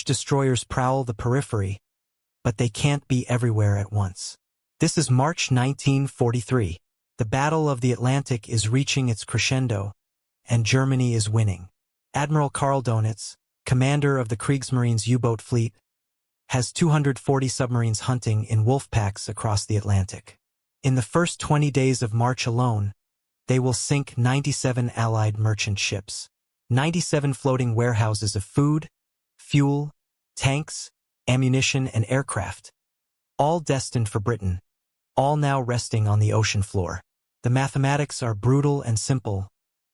Destroyers prowl the periphery, but they can't be everywhere at once. This is March 1943. The Battle of the Atlantic is reaching its crescendo, and Germany is winning. Admiral Karl Donitz, commander of the Kriegsmarine's U-boat fleet, has 240 submarines hunting in wolf packs across the Atlantic. In the first 20 days of March alone, they will sink 97 Allied merchant ships, 97 floating warehouses of food, fuel, tanks, ammunition, and aircraft, all destined for Britain, all now resting on the ocean floor. The mathematics are brutal and simple.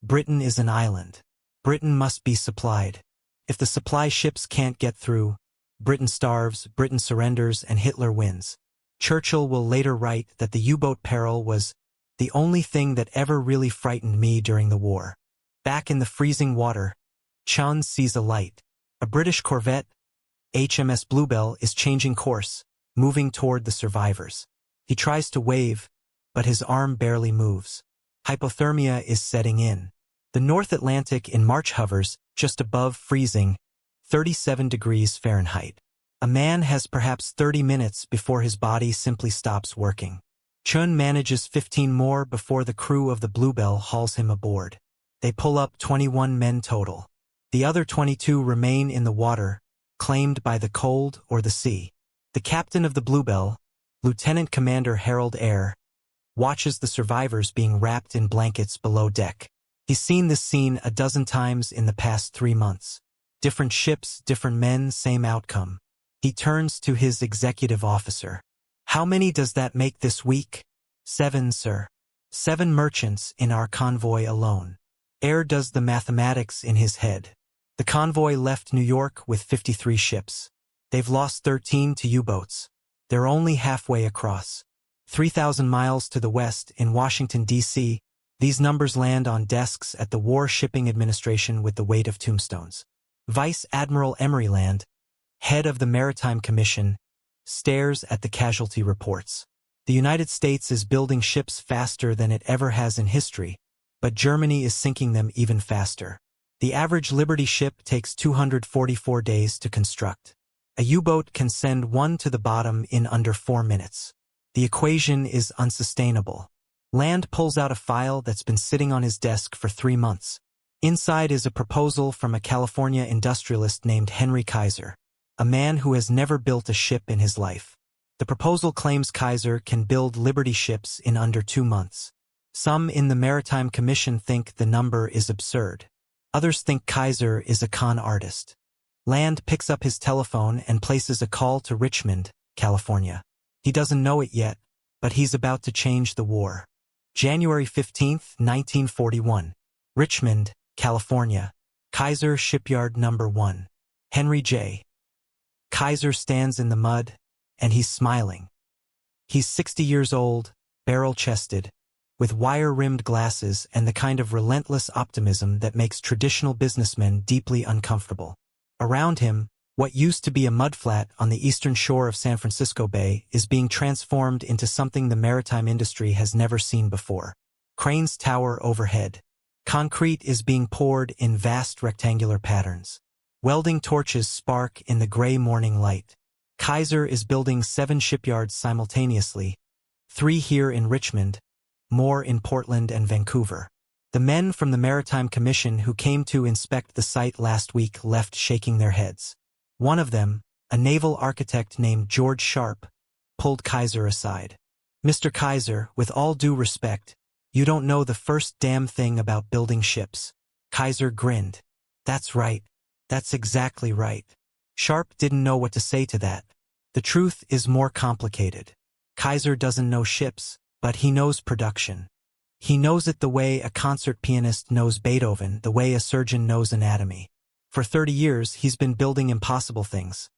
Britain is an island. Britain must be supplied. If the supply ships can't get through, Britain starves, Britain surrenders, and Hitler wins. Churchill will later write that the U-boat peril was the only thing that ever really frightened me during the war. Back in the freezing water, Chun sees a light. A British corvette, HMS Bluebell, is changing course, moving toward the survivors. He tries to wave, but his arm barely moves. Hypothermia is setting in. The North Atlantic in March hovers just above freezing, 37 degrees Fahrenheit. A man has perhaps 30 minutes before his body simply stops working. Chun manages 15 more before the crew of the Bluebell hauls him aboard. They pull up 21 men total. The other 22 remain in the water, claimed by the cold or the sea. The captain of the Bluebell, Lieutenant Commander Harold Eyre, watches the survivors being wrapped in blankets below deck. He's seen this scene a dozen times in the past 3 months. Different ships, different men, same outcome. He turns to his executive officer. "How many does that make this week?" "7, sir. 7 merchants in our convoy alone." Eyre does the mathematics in his head. The convoy left New York with 53 ships. They've lost 13 to U-boats. They're only halfway across. 3,000 miles to the west in Washington, D.C., these numbers land on desks at the War Shipping Administration with the weight of tombstones. Vice Admiral Emery Land, head of the Maritime Commission, stares at the casualty reports. The United States is building ships faster than it ever has in history, but Germany is sinking them even faster. The average Liberty ship takes 244 days to construct. A U-boat can send one to the bottom in under 4 minutes. The equation is unsustainable. Land pulls out a file that's been sitting on his desk for 3 months. Inside is a proposal from a California industrialist named Henry Kaiser, a man who has never built a ship in his life. The proposal claims Kaiser can build Liberty ships in under 2 months. Some in the Maritime Commission think the number is absurd. Others think Kaiser is a con artist. Land picks up his telephone and places a call to Richmond, California. He doesn't know it yet, but he's about to change the war. January 15, 1941. Richmond, California. Kaiser Shipyard No. 1. Henry J. Kaiser stands in the mud, and he's smiling. He's 60 years old, barrel-chested, with wire-rimmed glasses and the kind of relentless optimism that makes traditional businessmen deeply uncomfortable. Around him, what used to be a mudflat on the eastern shore of San Francisco Bay is being transformed into something the maritime industry has never seen before. Cranes tower overhead. Concrete is being poured in vast rectangular patterns. Welding torches spark in the gray morning light. Kaiser is building 7 shipyards simultaneously, 3 here in Richmond, more in Portland and Vancouver. The men from the Maritime Commission who came to inspect the site last week left shaking their heads. One of them, a naval architect named George Sharp, pulled Kaiser aside. "Mr. Kaiser, with all due respect, you don't know the first damn thing about building ships." Kaiser grinned. "That's right. That's exactly right." Sharp didn't know what to say to that. The truth is more complicated. Kaiser doesn't know ships, but he knows production. He knows it the way a concert pianist knows Beethoven, the way a surgeon knows anatomy. For 30 years, he's been building impossible things.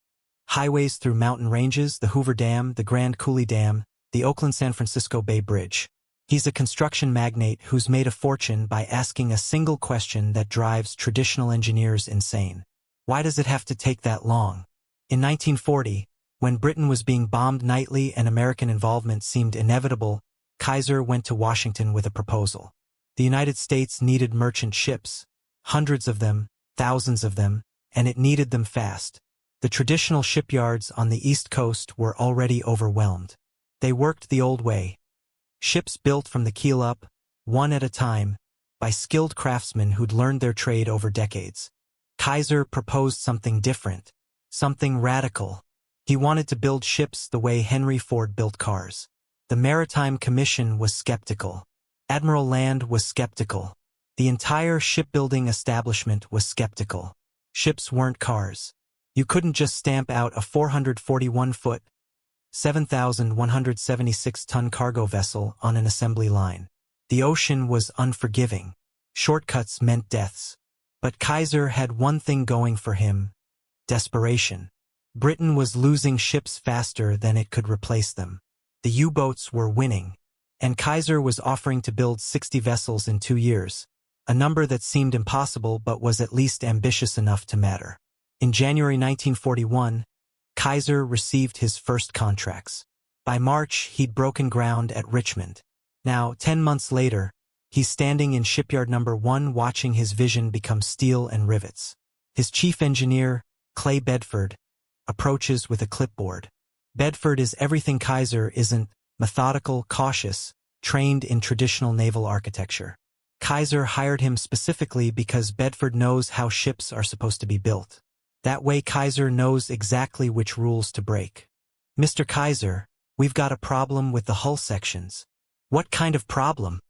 Highways through mountain ranges, the Hoover Dam, the Grand Coulee Dam, the Oakland-San Francisco Bay Bridge. He's a construction magnate who's made a fortune by asking a single question that drives traditional engineers insane. Why does it have to take that long? In 1940, when Britain was being bombed nightly and American involvement seemed inevitable, Kaiser went to Washington with a proposal. The United States needed merchant ships, hundreds of them, thousands of them, and it needed them fast. The traditional shipyards on the East Coast were already overwhelmed. They worked the old way. Ships built from the keel up, one at a time, by skilled craftsmen who'd learned their trade over decades. Kaiser proposed something different, something radical. He wanted to build ships the way Henry Ford built cars. The Maritime Commission was skeptical. Admiral Land was skeptical. The entire shipbuilding establishment was skeptical. Ships weren't cars. You couldn't just stamp out a 441-foot, 7,176-ton cargo vessel on an assembly line. The ocean was unforgiving. Shortcuts meant deaths. But Kaiser had one thing going for him: desperation. Britain was losing ships faster than it could replace them. The U-boats were winning, and Kaiser was offering to build 60 vessels in 2 years, a number that seemed impossible but was at least ambitious enough to matter. In January 1941, Kaiser received his first contracts. By March, he'd broken ground at Richmond. Now, 10 months later, he's standing in Shipyard Number 1 watching his vision become steel and rivets. His chief engineer, Clay Bedford, approaches with a clipboard. Bedford is everything Kaiser isn't: methodical, cautious, trained in traditional naval architecture. Kaiser hired him specifically because Bedford knows how ships are supposed to be built. That way Kaiser knows exactly which rules to break. "Mr. Kaiser, we've got a problem with the hull sections." "What kind of problem?"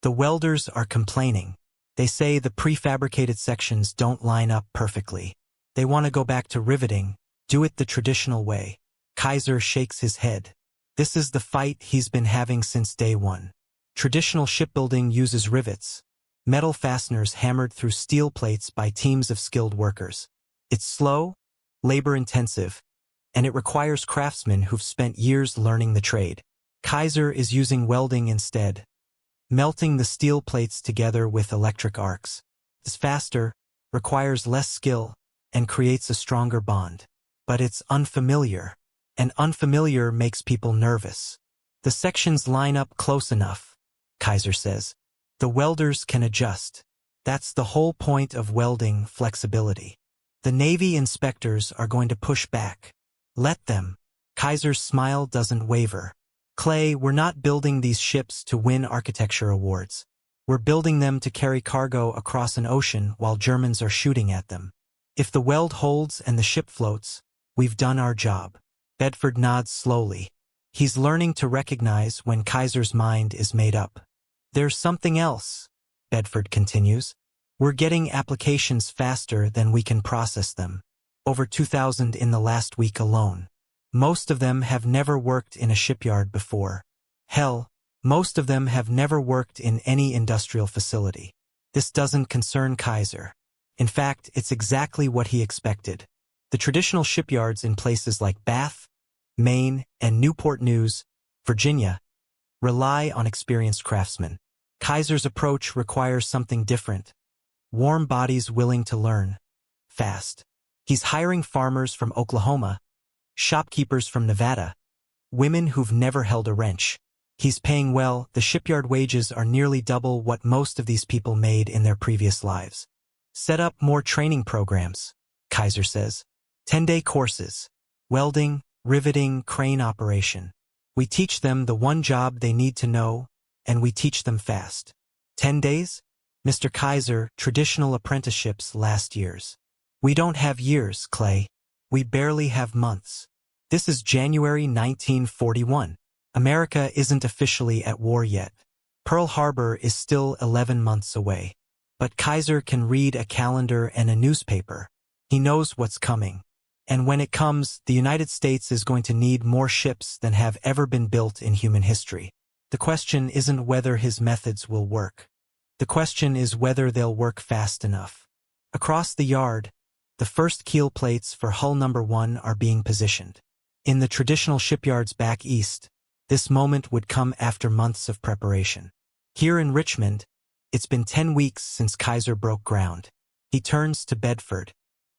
"The welders are complaining. They say the prefabricated sections don't line up perfectly. They want to go back to riveting, do it the traditional way." Kaiser shakes his head. This is the fight he's been having since day one. Traditional shipbuilding uses rivets, metal fasteners hammered through steel plates by teams of skilled workers. It's slow, labor-intensive, and it requires craftsmen who've spent years learning the trade. Kaiser is using welding instead, melting the steel plates together with electric arcs. It's faster, requires less skill, and creates a stronger bond. But it's unfamiliar, and unfamiliar makes people nervous. "The sections line up close enough," Kaiser says. "The welders can adjust. That's the whole point of welding: flexibility. The Navy inspectors are going to push back. Let them." Kaiser's smile doesn't waver. "Clay, we're not building these ships to win architecture awards. We're building them to carry cargo across an ocean while Germans are shooting at them. If the weld holds and the ship floats, we've done our job." Bedford nods slowly. He's learning to recognize when Kaiser's mind is made up. "There's something else," Bedford continues. "We're getting applications faster than we can process them. Over 2,000 in the last week alone. Most of them have never worked in a shipyard before. Hell, most of them have never worked in any industrial facility." This doesn't concern Kaiser. In fact, it's exactly what he expected. The traditional shipyards in places like Bath, Maine, and Newport News, Virginia, rely on experienced craftsmen. Kaiser's approach requires something different: warm bodies willing to learn, fast. He's hiring farmers from Oklahoma, shopkeepers from Nevada, women who've never held a wrench. He's paying well. The shipyard wages are nearly double what most of these people made in their previous lives. "Set up more training programs," Kaiser says. 10-day courses: welding, riveting, crane operation. We teach them the one job they need to know, and we teach them fast. 10 days? Mr. Kaiser, traditional apprenticeships last years. We don't have years, Clay. We barely have months. This is January 1941. America isn't officially at war yet. Pearl Harbor is still 11 months away. But Kaiser can read a calendar and a newspaper. He knows what's coming. And when it comes, the United States is going to need more ships than have ever been built in human history. The question isn't whether his methods will work. The question is whether they'll work fast enough. Across the yard, the first keel plates for hull number 1 are being positioned. In the traditional shipyards back east, this moment would come after months of preparation. Here in Richmond, it's been 10 weeks since Kaiser broke ground. He turns to Bedford.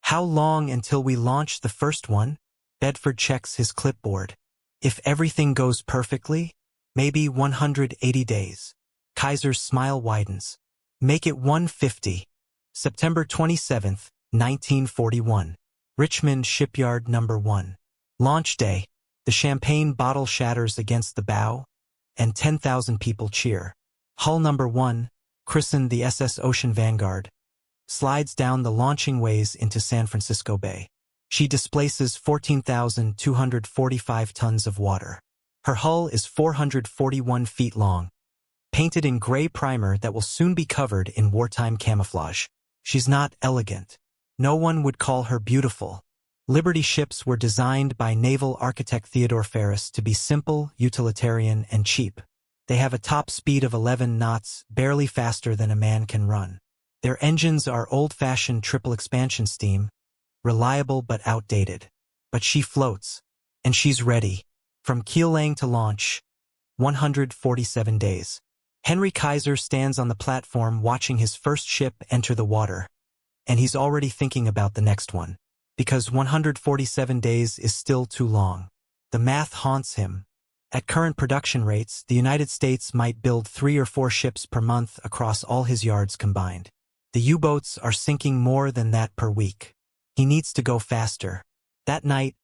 "How long until we launch the first one?" Bedford checks his clipboard. "If everything goes perfectly, maybe 180 days. Kaiser's smile widens. "Make it 150. September 27th, 1941. Richmond Shipyard Number 1. Launch day. The champagne bottle shatters against the bow, and 10,000 people cheer. Hull Number 1, christened the SS Ocean Vanguard, slides down the launching ways into San Francisco Bay. She displaces 14,245 tons of water. Her hull is 441 feet long, painted in gray primer that will soon be covered in wartime camouflage. She's not elegant. No one would call her beautiful. Liberty ships were designed by naval architect Theodore Ferris to be simple, utilitarian, and cheap. They have a top speed of 11 knots, barely faster than a man can run. Their engines are old-fashioned triple expansion steam, reliable but outdated. But she floats, and she's ready. From keel laying to launch, 147 days. Henry Kaiser stands on the platform watching his first ship enter the water, and he's already thinking about the next one. Because 147 days is still too long. The math haunts him. At current production rates, the United States might build 3 or 4 ships per month across all his yards combined. The U-boats are sinking more than that per week. He needs to go faster. That night,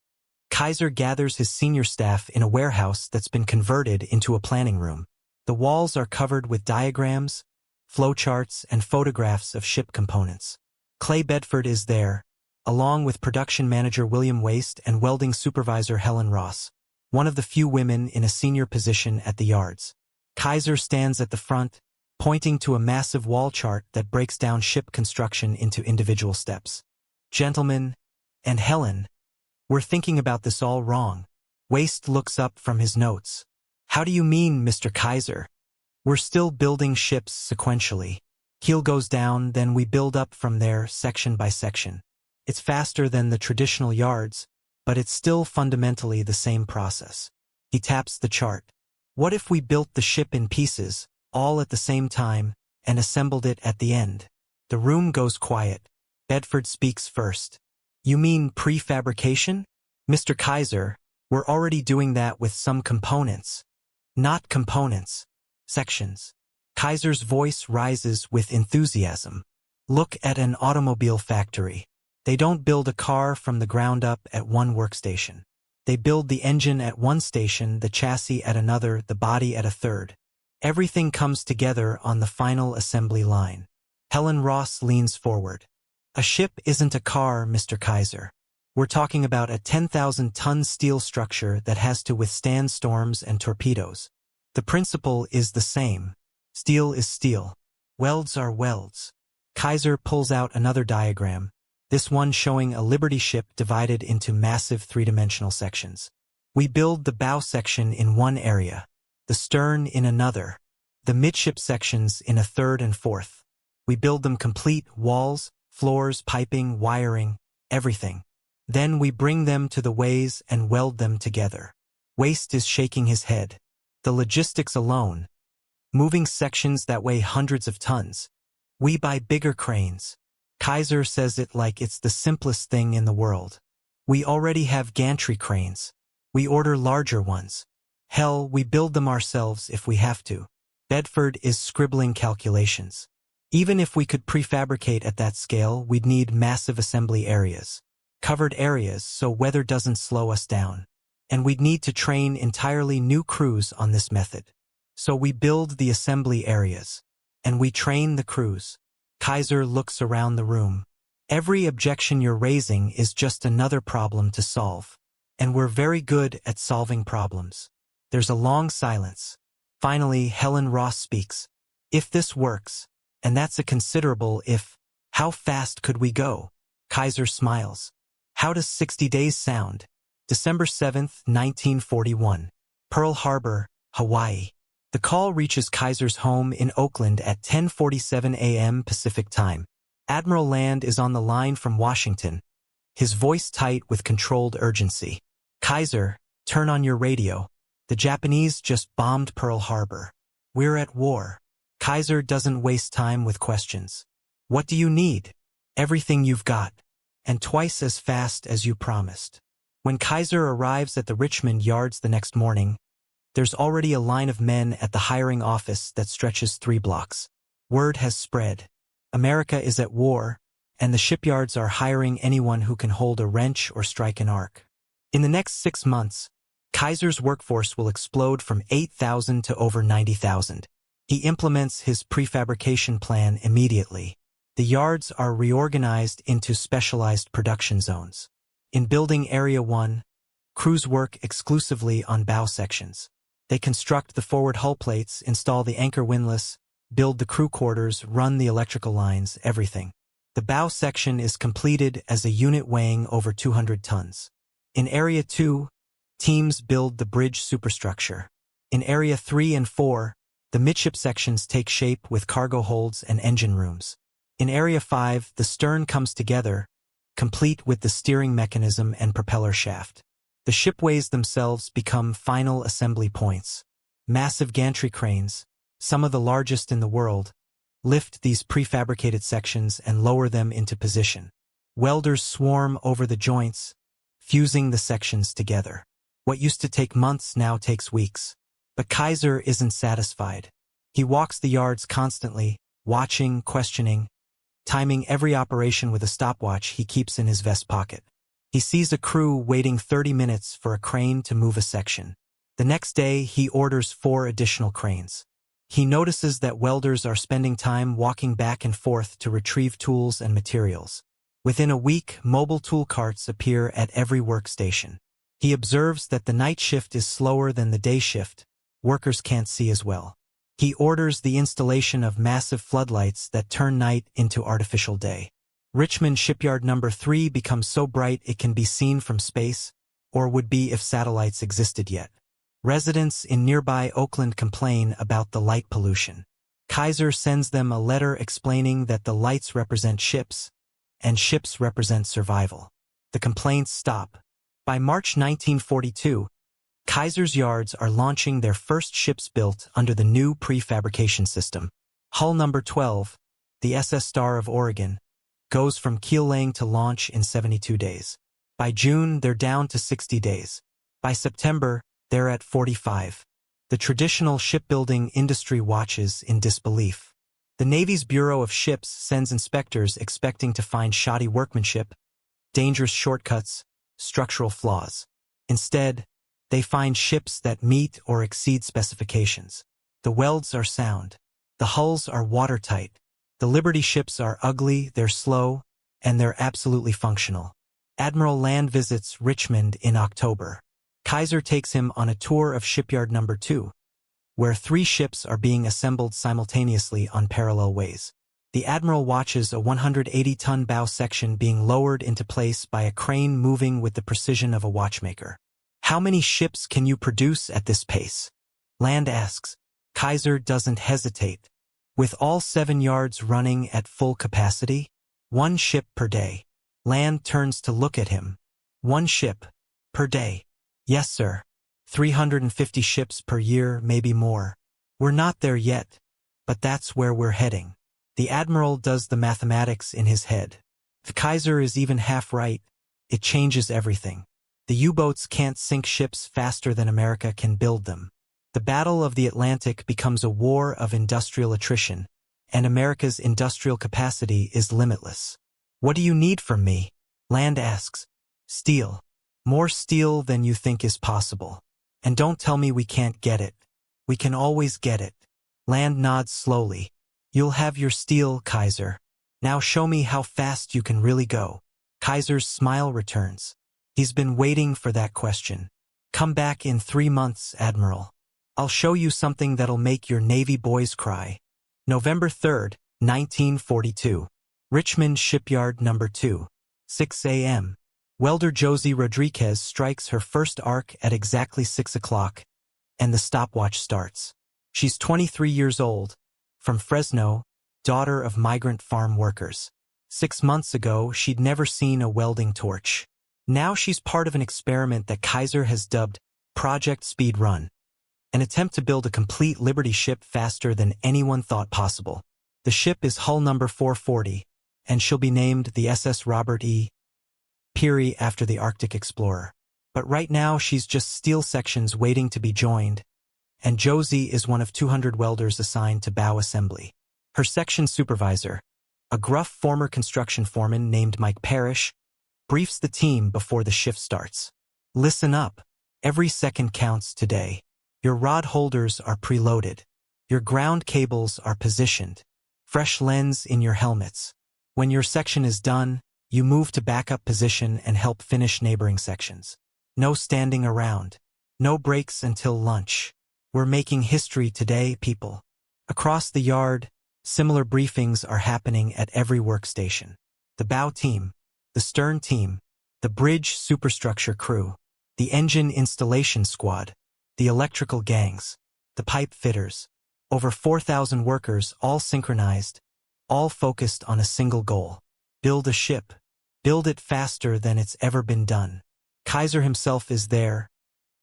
Kaiser gathers his senior staff in a warehouse that's been converted into a planning room. The walls are covered with diagrams, flowcharts, and photographs of ship components. Clay Bedford is there, along with production manager William Waste and welding supervisor Helen Ross, one of the few women in a senior position at the yards. Kaiser stands at the front, pointing to a massive wall chart that breaks down ship construction into individual steps. Gentlemen, and Helen, we're thinking about this all wrong. Waste looks up from his notes. How do you mean, Mr. Kaiser? We're still building ships sequentially. Keel goes down, then we build up from there section by section. It's faster than the traditional yards, but it's still fundamentally the same process. He taps the chart. What if we built the ship in pieces, all at the same time, and assembled it at the end? The room goes quiet. Bedford speaks first. You mean prefabrication? Mr. Kaiser, we're already doing that with some components. Not components. Sections. Kaiser's voice rises with enthusiasm. Look at an automobile factory. They don't build a car from the ground up at one workstation. They build the engine at one station, the chassis at another, the body at a third. Everything comes together on the final assembly line. Helen Ross leans forward. A ship isn't a car, Mr. Kaiser. We're talking about a 10,000-ton steel structure that has to withstand storms and torpedoes. The principle is the same. Steel is steel. Welds are welds. Kaiser pulls out another diagram, this one showing a Liberty ship divided into massive 3-dimensional sections. We build the bow section in one area, the stern in another, the midship sections in a third and fourth. We build them complete, walls, floors, piping, wiring, everything. Then we bring them to the ways and weld them together. Waste is shaking his head. The logistics alone. Moving sections that weigh hundreds of tons. We buy bigger cranes. Kaiser says it like it's the simplest thing in the world. We already have gantry cranes. We order larger ones. Hell, we build them ourselves if we have to. Bedford is scribbling calculations. Even if we could prefabricate at that scale, we'd need massive assembly areas. Covered areas so weather doesn't slow us down. And we'd need to train entirely new crews on this method. So we build the assembly areas. And we train the crews. Kaiser looks around the room. Every objection you're raising is just another problem to solve. And we're very good at solving problems. There's a long silence. Finally, Helen Ross speaks. If this works, and that's a considerable if, how fast could we go? Kaiser smiles. How does 60 days sound? December 7th, 1941. Pearl Harbor, Hawaii. The call reaches Kaiser's home in Oakland at 10:47 a.m. Pacific Time. Admiral Land is on the line from Washington, his voice tight with controlled urgency. Kaiser, turn on your radio. The Japanese just bombed Pearl Harbor. We're at war. Kaiser doesn't waste time with questions. What do you need? Everything you've got. And twice as fast as you promised. When Kaiser arrives at the Richmond yards the next morning, there's already a line of men at the hiring office that stretches 3 blocks. Word has spread. America is at war, and the shipyards are hiring anyone who can hold a wrench or strike an arc. In the next 6 months, Kaiser's workforce will explode from 8,000 to over 90,000. He implements his prefabrication plan immediately. The yards are reorganized into specialized production zones. In Building Area 1, crews work exclusively on bow sections. They construct the forward hull plates, install the anchor windlass, build the crew quarters, run the electrical lines, everything. The bow section is completed as a unit weighing over 200 tons. In Area 2, teams build the bridge superstructure. In Area 3 and 4, the midship sections take shape with cargo holds and engine rooms. In Area 5, the stern comes together, complete with the steering mechanism and propeller shaft. The shipways themselves become final assembly points. Massive gantry cranes, some of the largest in the world, lift these prefabricated sections and lower them into position. Welders swarm over the joints, fusing the sections together. What used to take months now takes weeks. But Kaiser isn't satisfied. He walks the yards constantly, watching, questioning, timing every operation with a stopwatch he keeps in his vest pocket. He sees a crew waiting 30 minutes for a crane to move a section. The next day, he orders 4 additional cranes. He notices that welders are spending time walking back and forth to retrieve tools and materials. Within a week, mobile tool carts appear at every workstation. He observes that the night shift is slower than the day shift. Workers can't see as well. He orders the installation of massive floodlights that turn night into artificial day. Richmond Shipyard No. 3 becomes so bright it can be seen from space, or would be if satellites existed yet. Residents in nearby Oakland complain about the light pollution. Kaiser sends them a letter explaining that the lights represent ships, and ships represent survival. The complaints stop. By March 1942, Kaiser's yards are launching their first ships built under the new prefabrication system. Hull No. 12, the SS Star of Oregon, goes from keel laying to launch in 72 days. By June, they're down to 60 days. By September, they're at 45. The traditional shipbuilding industry watches in disbelief. The Navy's Bureau of Ships sends inspectors expecting to find shoddy workmanship, dangerous shortcuts, structural flaws. Instead, they find ships that meet or exceed specifications. The welds are sound. The hulls are watertight. The Liberty ships are ugly, they're slow, and they're absolutely functional. Admiral Land visits Richmond in October. Kaiser takes him on a tour of Shipyard No. 2, where 3 ships are being assembled simultaneously on parallel ways. The Admiral watches a 180-ton bow section being lowered into place by a crane moving with the precision of a watchmaker. "How many ships can you produce at this pace?" Land asks. Kaiser doesn't hesitate. "With all 7 yards running at full capacity? 1 ship per day." Land turns to look at him. 1 ship per day. "Yes, sir. 350 ships per year, maybe more. We're not there yet, but that's where we're heading." The Admiral does the mathematics in his head. If Kaiser is even half right, it changes everything. The U-boats can't sink ships faster than America can build them. The Battle of the Atlantic becomes a war of industrial attrition, and America's industrial capacity is limitless. "What do you need from me?" Land asks. "Steel. More steel than you think is possible. And don't tell me we can't get it. We can always get it." Land nods slowly. "You'll have your steel, Kaiser. Now show me how fast you can really go." Kaiser's smile returns. He's been waiting for that question. "Come back in 3 months, Admiral. I'll show you something that'll make your Navy boys cry." November 3rd, 1942. Richmond Shipyard No. 2. 6 a.m. Welder Josie Rodriguez strikes her first arc at exactly 6 o'clock, and the stopwatch starts. She's 23 years old, from Fresno, daughter of migrant farm workers. 6 months ago, she'd never seen a welding torch. Now she's part of an experiment that Kaiser has dubbed Project Speed Run, an attempt to build a complete Liberty ship faster than anyone thought possible. The ship is hull number 440, and she'll be named the SS Robert E. Peary after the Arctic explorer. But right now she's just steel sections waiting to be joined, and Josie is one of 200 welders assigned to bow assembly. Her section supervisor, A gruff former construction foreman named Mike Parrish briefs the team before the shift starts. Listen up. Every second counts today. Your rod holders are preloaded. Your ground cables are positioned. Fresh lens in your helmets. When your section is done, you move to backup position and help finish neighboring sections. No standing around. No breaks until lunch. We're making history today, people. Across the yard, similar briefings are happening at every workstation. The bow team, the stern team, the bridge superstructure crew, the engine installation squad, the electrical gangs, the pipe fitters. Over 4,000 workers, all synchronized, all focused on a single goal. Build a ship. Build it faster than it's ever been done. Kaiser himself is there,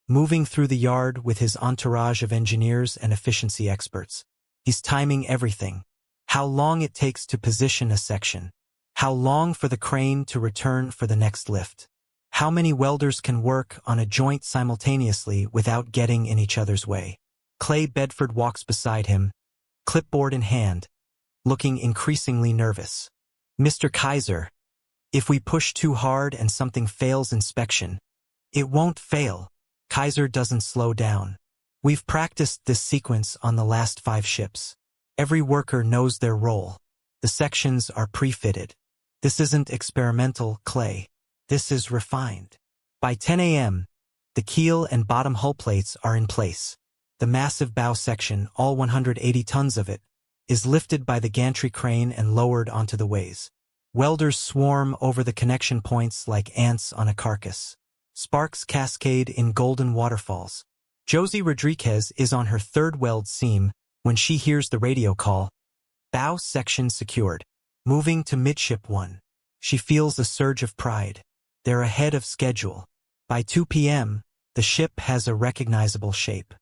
moving through the yard with his entourage of engineers and efficiency experts. He's timing everything. How long it takes to position a section. How long for the crane to return for the next lift. How many welders can work on a joint simultaneously without getting in each other's way. Clay Bedford walks beside him, clipboard in hand, looking increasingly nervous. Mr. Kaiser, if we push too hard and something fails inspection, it won't fail. Kaiser doesn't slow down. We've practiced this sequence on the last 5 ships. Every worker knows their role. The sections are pre-fitted. This isn't experimental, Clay. This is refined. By 10 a.m., the keel and bottom hull plates are in place. The massive bow section, all 180 tons of it, is lifted by the gantry crane and lowered onto the ways. Welders swarm over the connection points like ants on a carcass. Sparks cascade in golden waterfalls. Josie Rodriguez is on her 3rd weld seam when she hears the radio call. Bow section secured. Moving to midship 1. She feels a surge of pride. They're ahead of schedule. By 2 p.m., the ship has a recognizable shape.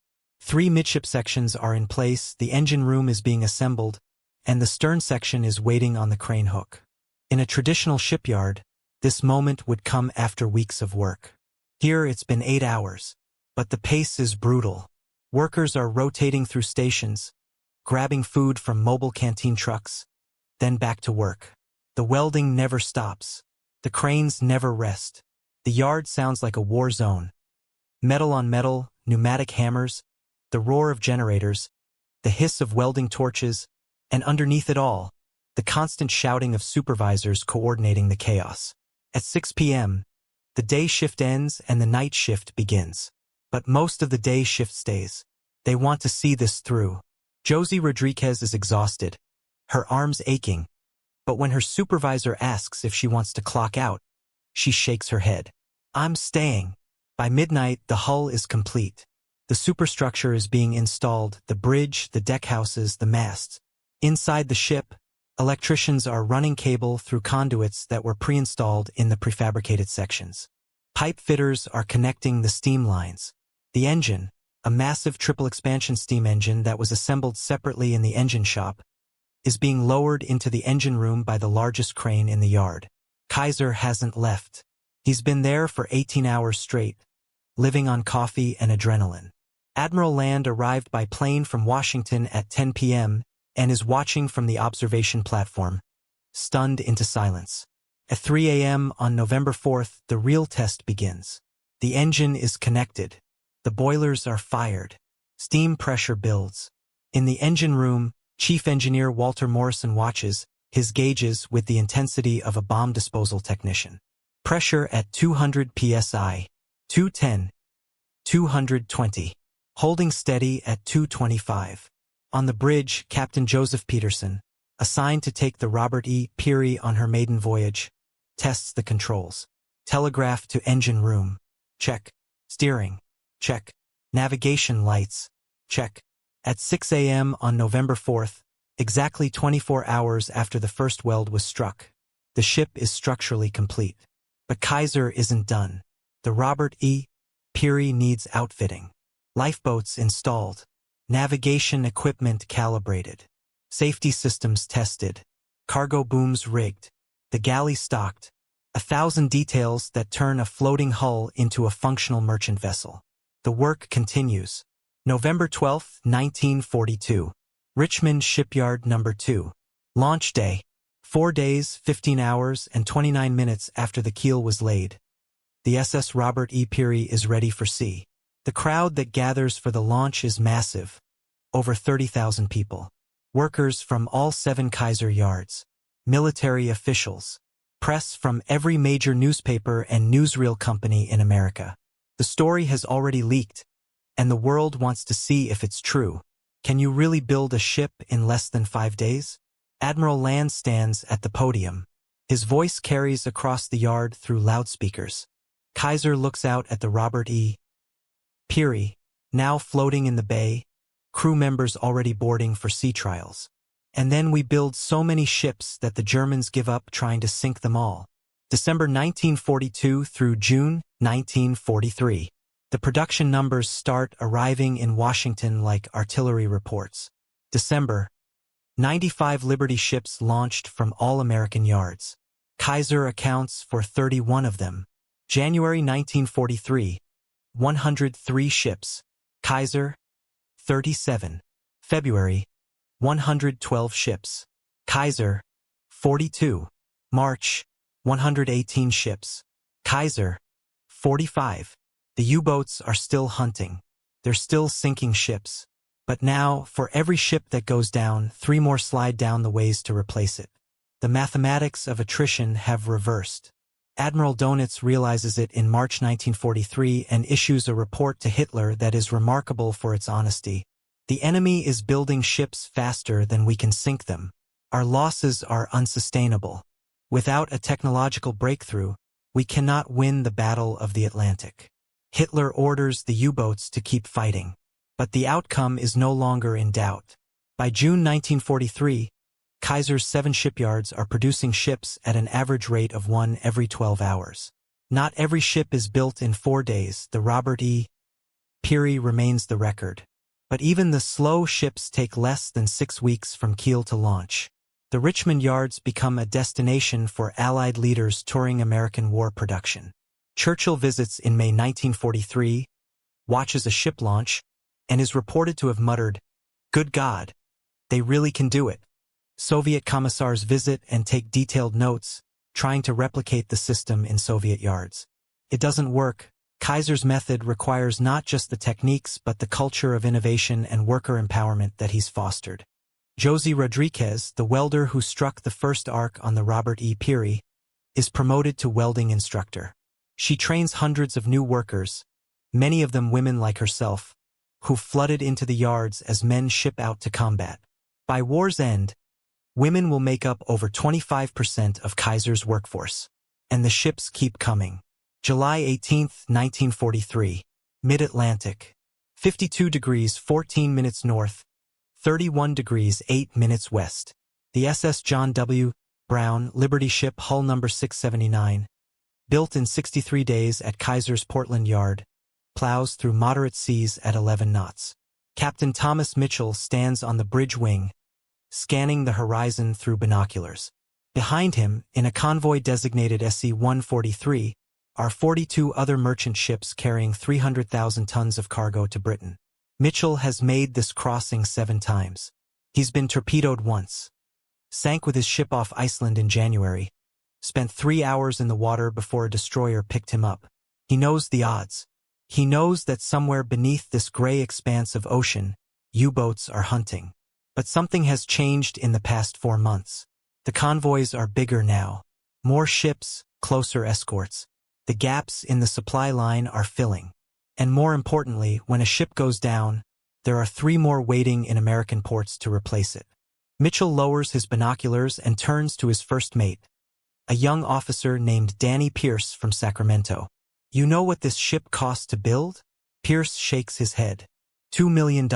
3 midship sections are in place, the engine room is being assembled, and the stern section is waiting on the crane hook. In a traditional shipyard, this moment would come after weeks of work. Here it's been 8 hours, but the pace is brutal. Workers are rotating through stations, grabbing food from mobile canteen trucks, then back to work. The welding never stops. The cranes never rest. The yard sounds like a war zone. Metal on metal, pneumatic hammers, the roar of generators, the hiss of welding torches, and underneath it all, the constant shouting of supervisors coordinating the chaos. At 6 p.m., the day shift ends and the night shift begins. But most of the day shift stays. They want to see this through. Josie Rodriguez is exhausted, her arms aching, but when her supervisor asks if she wants to clock out, she shakes her head. I'm staying. By midnight, the hull is complete. The superstructure is being installed, the bridge, the deckhouses, the masts. Inside the ship, electricians are running cable through conduits that were pre-installed in the prefabricated sections. Pipe fitters are connecting the steam lines. The engine, a massive triple expansion steam engine that was assembled separately in the engine shop, is being lowered into the engine room by the largest crane in the yard. Kaiser hasn't left. He's been there for 18 hours straight, living on coffee and adrenaline. Admiral Land arrived by plane from Washington at 10 p.m. and is watching from the observation platform, stunned into silence. At 3 a.m. on November 4th, the real test begins. The engine is connected. The boilers are fired. Steam pressure builds. In the engine room, Chief Engineer Walter Morrison watches, his gauges with the intensity of a bomb disposal technician. Pressure at 200 psi, 210, 220. Holding steady at 225. On the bridge, Captain Joseph Peterson, assigned to take the Robert E. Peary on her maiden voyage, tests the controls. Telegraph to engine room. Check. Steering. Check. Navigation lights. Check. At 6 a.m. on November 4th, exactly 24 hours after the first weld was struck, the ship is structurally complete. But Kaiser isn't done. The Robert E. Peary needs outfitting. Lifeboats installed. Navigation equipment calibrated. Safety systems tested. Cargo booms rigged. The galley stocked. 1,000 details that turn a floating hull into a functional merchant vessel. The work continues. November 12, 1942. Richmond Shipyard No. 2. Launch day. 4 days, 15 hours, and 29 minutes after the keel was laid, the SS Robert E. Peary is ready for sea. The crowd that gathers for the launch is massive, over 30,000 people. Workers from all 7 Kaiser yards, military officials, press from every major newspaper and newsreel company in America. The story has already leaked, and the world wants to see if it's true. Can you really build a ship in less than 5 days? Admiral Land stands at the podium. His voice carries across the yard through loudspeakers. Kaiser looks out at the Robert E. Peary, now floating in the bay, crew members already boarding for sea trials. And then we build so many ships that the Germans give up trying to sink them all. December 1942 through June 1943. The production numbers start arriving in Washington like artillery reports. December, 95 Liberty ships launched from all American yards. Kaiser accounts for 31 of them. January 1943, 103 ships. Kaiser, 37. February, 112 ships. Kaiser, 42. March, 118 ships. Kaiser, 45. The U-boats are still hunting. They're still sinking ships. But now, for every ship that goes down, 3 more slide down the ways to replace it. The mathematics of attrition have reversed. Admiral Donitz realizes it in March 1943 and issues a report to Hitler that is remarkable for its honesty. The enemy is building ships faster than we can sink them. Our losses are unsustainable. Without a technological breakthrough, we cannot win the Battle of the Atlantic. Hitler orders the U-boats to keep fighting. But the outcome is no longer in doubt. By June 1943, Kaiser's 7 shipyards are producing ships at an average rate of 1 every 12 hours. Not every ship is built in 4 days. The Robert E. Peary remains the record. But even the slow ships take less than 6 weeks from keel to launch. The Richmond yards become a destination for Allied leaders touring American war production. Churchill visits in May 1943, watches a ship launch, and is reported to have muttered, "Good God, they really can do it." Soviet commissars visit and take detailed notes, trying to replicate the system in Soviet yards. It doesn't work. Kaiser's method requires not just the techniques but the culture of innovation and worker empowerment that he's fostered. Josie Rodriguez, the welder who struck the first arc on the Robert E. Peary, is promoted to welding instructor. She trains hundreds of new workers, many of them women like herself, who flooded into the yards as men ship out to combat. By war's end, women will make up over 25% of Kaiser's workforce. And the ships keep coming. July 18, 1943. Mid-Atlantic. 52 degrees 14 minutes north, 31 degrees 8 minutes west. The SS John W. Brown Liberty ship hull number 679, built in 63 days at Kaiser's Portland Yard, plows through moderate seas at 11 knots. Captain Thomas Mitchell stands on the bridge wing, scanning the horizon through binoculars. Behind him, in a convoy designated SC-143, are 42 other merchant ships carrying 300,000 tons of cargo to Britain. Mitchell has made this crossing 7 times. He's been torpedoed once. Sank with his ship off Iceland in January. Spent 3 hours in the water before a destroyer picked him up. He knows the odds. He knows that somewhere beneath this gray expanse of ocean, U-boats are hunting. But something has changed in the past 4 months. The convoys are bigger now. More ships, closer escorts. The gaps in the supply line are filling. And more importantly, when a ship goes down, there are 3 more waiting in American ports to replace it. Mitchell lowers his binoculars and turns to his first mate, a young officer named Danny Pierce from Sacramento. "You know what this ship cost to build?" Pierce shakes his head. $2 million.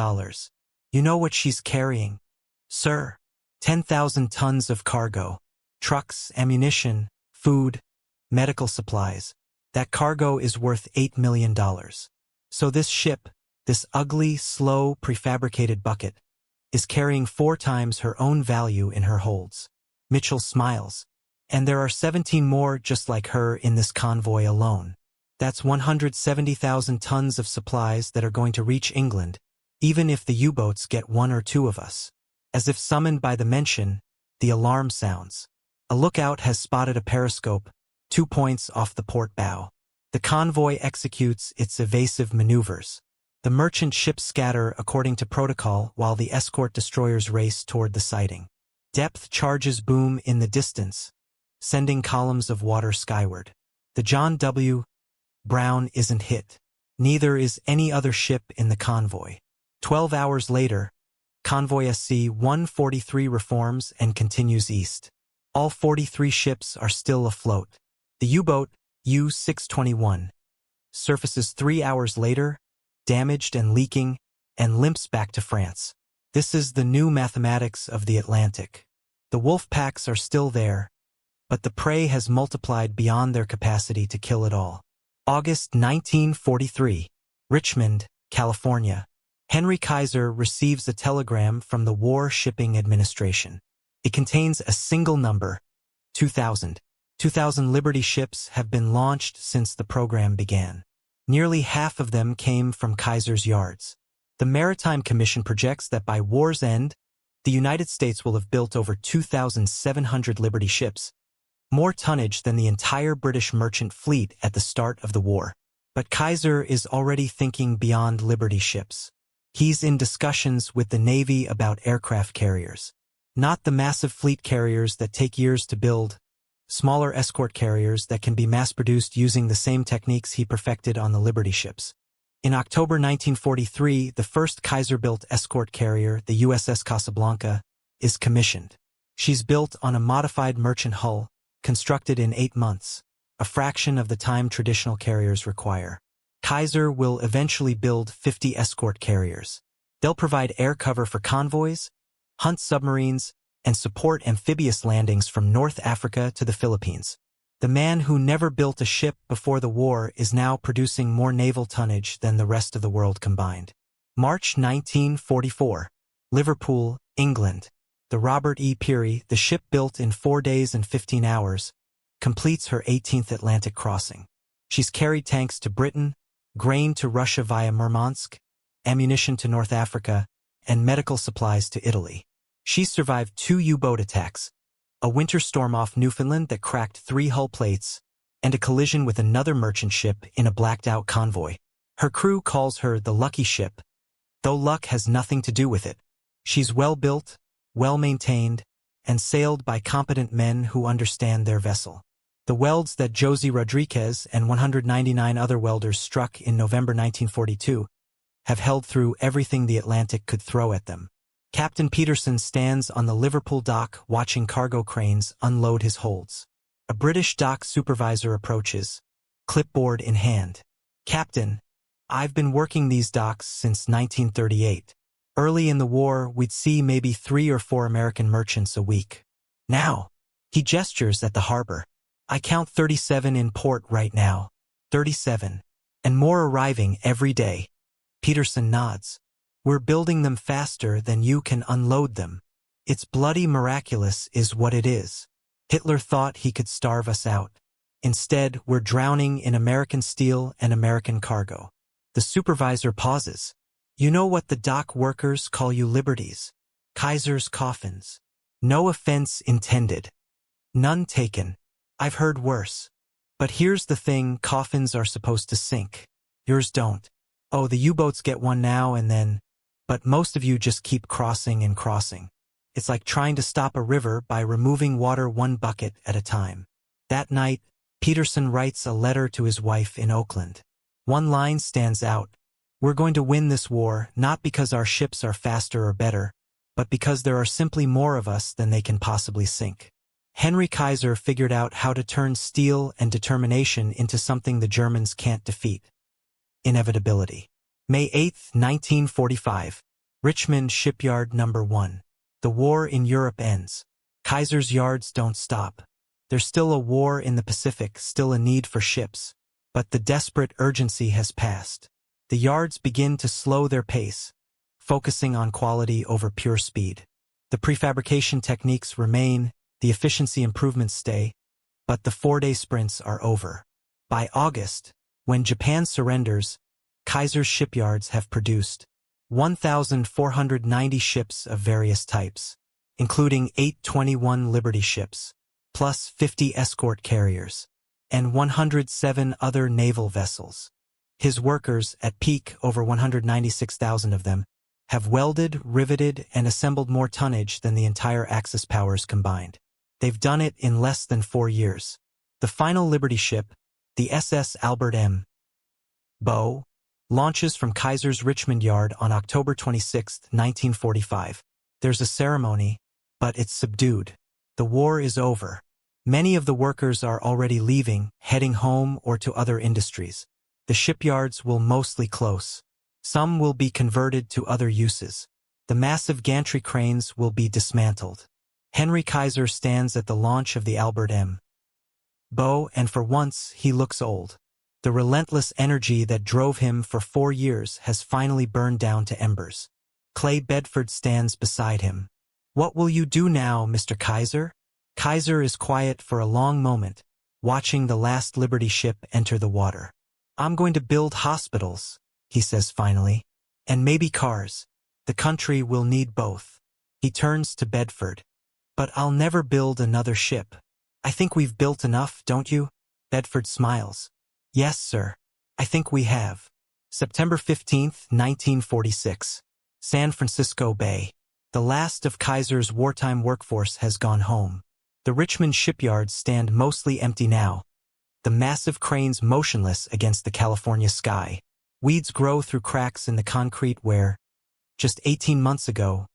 "You know what she's carrying?" "Sir." 10,000 tons of cargo. Trucks, ammunition, food, medical supplies. That cargo is worth $8 million. So this ship, this ugly, slow, prefabricated bucket, is carrying 4 times her own value in her holds. Mitchell smiles. And there are 17 more just like her in this convoy alone. That's 170,000 tons of supplies that are going to reach England, even if the U-boats get 1 or 2 of us. As if summoned by the mention, the alarm sounds. A lookout has spotted a periscope, 2 points off the port bow. The convoy executes its evasive maneuvers. The merchant ships scatter according to protocol while the escort destroyers race toward the sighting. Depth charges boom in the distance, sending columns of water skyward. The John W. Brown isn't hit. Neither is any other ship in the convoy. 12 hours later, Convoy SC-143 reforms and continues east. All 43 ships are still afloat. The U-boat U-621 surfaces 3 hours later, damaged and leaking, and limps back to France. This is the new mathematics of the Atlantic. The wolf packs are still there, but the prey has multiplied beyond their capacity to kill it all. August 1943, Richmond, California. Henry Kaiser receives a telegram from the War Shipping Administration. It contains a single number, 2,000. 2,000 Liberty ships have been launched since the program began. Nearly half of them came from Kaiser's yards. The Maritime Commission projects that by war's end, the United States will have built over 2,700 Liberty ships, more tonnage than the entire British merchant fleet at the start of the war. But Kaiser is already thinking beyond Liberty ships. He's in discussions with the Navy about aircraft carriers. Not the massive fleet carriers that take years to build, smaller escort carriers that can be mass-produced using the same techniques he perfected on the Liberty ships. In October 1943, the first Kaiser-built escort carrier, the USS Casablanca, is commissioned. She's built on a modified merchant hull, constructed in 8 months, a fraction of the time traditional carriers require. Kaiser will eventually build 50 escort carriers. They'll provide air cover for convoys, hunt submarines, and support amphibious landings from North Africa to the Philippines. The man who never built a ship before the war is now producing more naval tonnage than the rest of the world combined. March 1944, Liverpool, England. The Robert E. Peary, the ship built in 4 days and 15 hours, completes her 18th Atlantic crossing. She's carried tanks to Britain, grain to Russia via Murmansk, ammunition to North Africa, and medical supplies to Italy. She's survived 2 U-boat attacks, a winter storm off Newfoundland that cracked 3 hull plates, and a collision with another merchant ship in a blacked-out convoy. Her crew calls her the lucky ship, though luck has nothing to do with it. She's well-built, well-maintained, and sailed by competent men who understand their vessel. The welds that José Rodríguez and 199 other welders struck in November 1942 have held through everything the Atlantic could throw at them. Captain Peterson stands on the Liverpool dock watching cargo cranes unload his holds. A British dock supervisor approaches, clipboard in hand. "Captain, I've been working these docks since 1938. Early in the war, we'd see maybe 3 or 4 American merchants a week. Now," he gestures at the harbor, "I count 37 in port right now. 37. And more arriving every day." Peterson nods. "We're building them faster than you can unload them. It's bloody miraculous is what it is. Hitler thought he could starve us out. Instead, we're drowning in American steel and American cargo." The supervisor pauses. "You know what the dock workers call you liberties? Kaiser's coffins. No offense intended. None taken. I've heard worse. But here's the thing, coffins are supposed to sink. Yours don't. Oh, the U-boats get one now and then, but most of you just keep crossing and crossing. It's like trying to stop a river by removing water 1 bucket at a time." That night, Peterson writes a letter to his wife in Oakland. One line stands out. "We're going to win this war, not because our ships are faster or better, but because there are simply more of us than they can possibly sink." Henry Kaiser figured out how to turn steel and determination into something the Germans can't defeat: inevitability. May 8, 1945. Richmond Shipyard No. 1. The war in Europe ends. Kaiser's yards don't stop. There's still a war in the Pacific, still a need for ships. But the desperate urgency has passed. The yards begin to slow their pace, focusing on quality over pure speed. The prefabrication techniques remain, the efficiency improvements stay, but the 4-day sprints are over. By August, when Japan surrenders, Kaiser's shipyards have produced 1,490 ships of various types, including 821 Liberty ships, plus 50 escort carriers, and 107 other naval vessels. His workers, at peak over 196,000 of them, have welded, riveted, and assembled more tonnage than the entire Axis powers combined. They've done it in less than 4 years. The final Liberty ship, the SS Albert M. Bow, launches from Kaiser's Richmond Yard on October 26, 1945. There's a ceremony, but it's subdued. The war is over. Many of the workers are already leaving, heading home or to other industries. The shipyards will mostly close. Some will be converted to other uses. The massive gantry cranes will be dismantled. Henry Kaiser stands at the launch of the Albert M. Bow, and for once he looks old. The relentless energy that drove him for 4 years has finally burned down to embers. Clay Bedford stands beside him. "What will you do now, Mr. Kaiser?" Kaiser is quiet for a long moment, watching the last Liberty ship enter the water. "I'm going to build hospitals," he says finally, "and maybe cars. The country will need both." He turns to Bedford. "But I'll never build another ship. I think we've built enough, don't you?" Bedford smiles. "Yes, sir. I think we have." September 15, 1946. San Francisco Bay. The last of Kaiser's wartime workforce has gone home. The Richmond shipyards stand mostly empty now, the massive cranes motionless against the California sky. Weeds grow through cracks in the concrete where, just 18 months ago,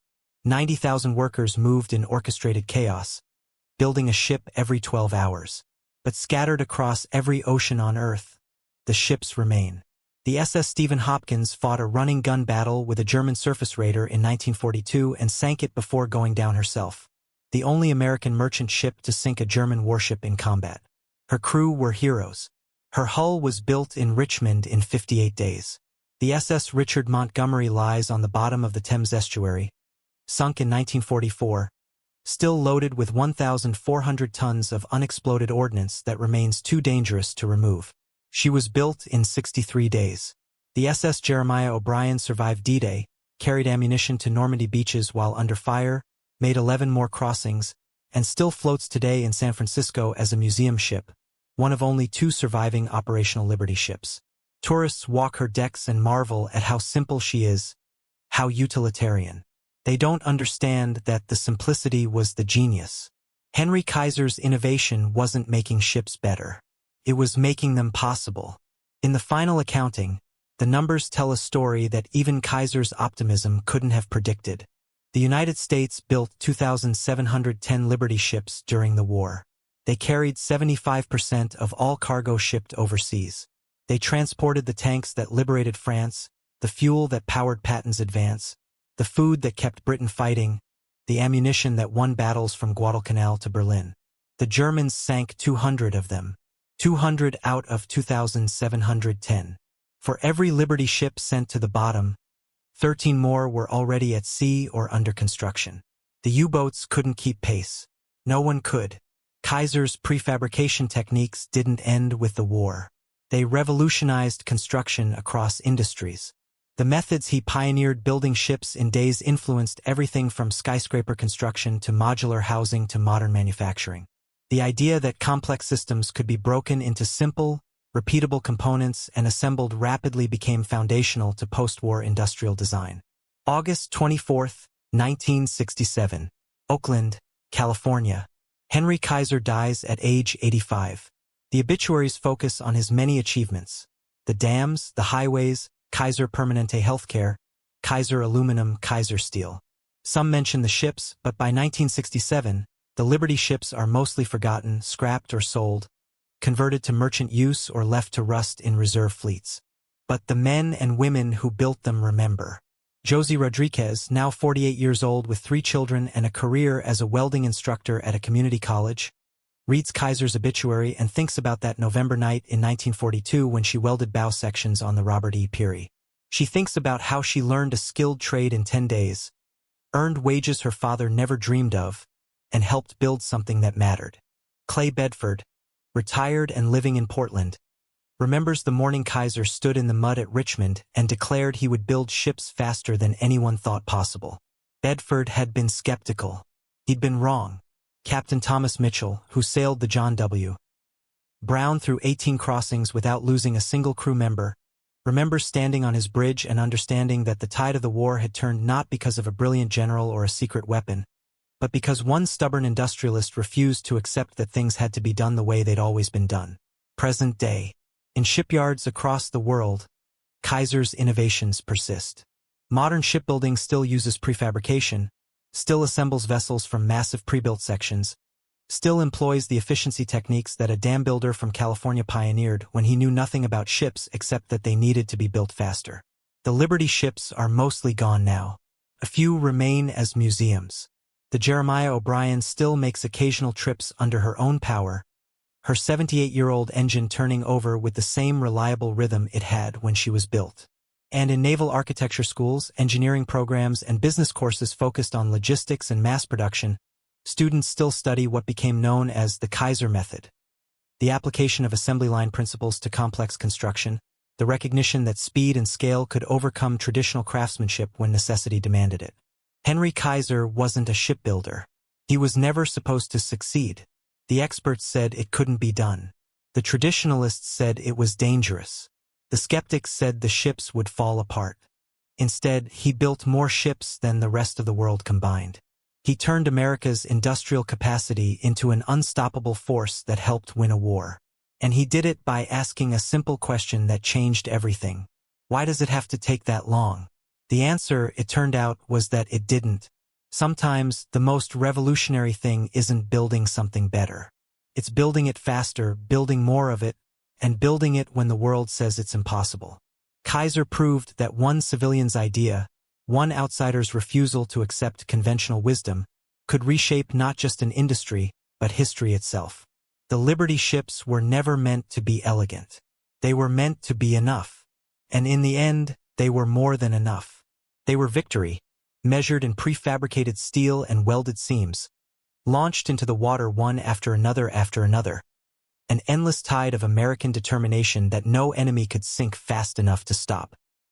90,000 workers moved in orchestrated chaos, building a ship every 12 hours. But scattered across every ocean on Earth, the ships remain. The SS Stephen Hopkins fought a running gun battle with a German surface raider in 1942 and sank it before going down herself. The only American merchant ship to sink a German warship in combat. Her crew were heroes. Her hull was built in Richmond in 58 days. The SS Richard Montgomery lies on the bottom of the Thames estuary, sunk in 1944, still loaded with 1,400 tons of unexploded ordnance that remains too dangerous to remove. She was built in 63 days. The SS Jeremiah O'Brien survived D-Day, carried ammunition to Normandy beaches while under fire, made 11 more crossings, and still floats today in San Francisco as a museum ship, one of only 2 surviving operational Liberty ships. Tourists walk her decks and marvel at how simple she is, how utilitarian. They don't understand that the simplicity was the genius. Henry Kaiser's innovation wasn't making ships better. It was making them possible. In the final accounting, the numbers tell a story that even Kaiser's optimism couldn't have predicted. The United States built 2,710 Liberty ships during the war. They carried 75% of all cargo shipped overseas. They transported the tanks that liberated France, the fuel that powered Patton's advance, the food that kept Britain fighting, the ammunition that won battles from Guadalcanal to Berlin. The Germans sank 200 of them. 200 out of 2,710. For every Liberty ship sent to the bottom, 13 more were already at sea or under construction. The U-boats couldn't keep pace. No one could. Kaiser's prefabrication techniques didn't end with the war. They revolutionized construction across industries. The methods he pioneered building ships in days influenced everything from skyscraper construction to modular housing to modern manufacturing. The idea that complex systems could be broken into simple, repeatable components and assembled rapidly became foundational to post-war industrial design. August 24, 1967. Oakland, California. Henry Kaiser dies at age 85. The obituaries focus on his many achievements: the dams, the highways, Kaiser Permanente Healthcare, Kaiser Aluminum, Kaiser Steel. Some mention the ships, but by 1967, the Liberty ships are mostly forgotten, scrapped or sold, converted to merchant use or left to rust in reserve fleets. But the men and women who built them remember. Josie Rodriguez, now 48 years old with 3 children and a career as a welding instructor at a community college, reads Kaiser's obituary and thinks about that November night in 1942 when she welded bow sections on the Robert E. Peary. She thinks about how she learned a skilled trade in 10 days, earned wages her father never dreamed of, and helped build something that mattered. Clay Bedford, retired and living in Portland, remembers the morning Kaiser stood in the mud at Richmond and declared he would build ships faster than anyone thought possible. Bedford had been skeptical. He'd been wrong. Captain Thomas Mitchell, who sailed the John W. Brown through 18 crossings without losing a single crew member, remembers standing on his bridge and understanding that the tide of the war had turned not because of a brilliant general or a secret weapon, but because one stubborn industrialist refused to accept that things had to be done the way they'd always been done. Present day. In shipyards across the world, Kaiser's innovations persist. Modern shipbuilding still uses prefabrication, still assembles vessels from massive pre-built sections, still employs the efficiency techniques that a dam builder from California pioneered when he knew nothing about ships except that they needed to be built faster. The Liberty ships are mostly gone now. A few remain as museums. The Jeremiah O'Brien still makes occasional trips under her own power, her 78-year-old engine turning over with the same reliable rhythm it had when she was built. And in naval architecture schools, engineering programs, and business courses focused on logistics and mass production, students still study what became known as the Kaiser method, the application of assembly line principles to complex construction, the recognition that speed and scale could overcome traditional craftsmanship when necessity demanded it. Henry Kaiser wasn't a shipbuilder. He was never supposed to succeed. The experts said it couldn't be done. The traditionalists said it was dangerous. The skeptics said the ships would fall apart. Instead, he built more ships than the rest of the world combined. He turned America's industrial capacity into an unstoppable force that helped win a war. And he did it by asking a simple question that changed everything. Why does it have to take that long? The answer, it turned out, was that it didn't. Sometimes, the most revolutionary thing isn't building something better. It's building it faster, building more of it, and building it when the world says it's impossible. Kaiser proved that one civilian's idea, one outsider's refusal to accept conventional wisdom, could reshape not just an industry, but history itself. The Liberty ships were never meant to be elegant. They were meant to be enough. And in the end, they were more than enough. They were victory, measured in prefabricated steel and welded seams, launched into the water one after another, an endless tide of American determination that no enemy could sink fast enough to stop.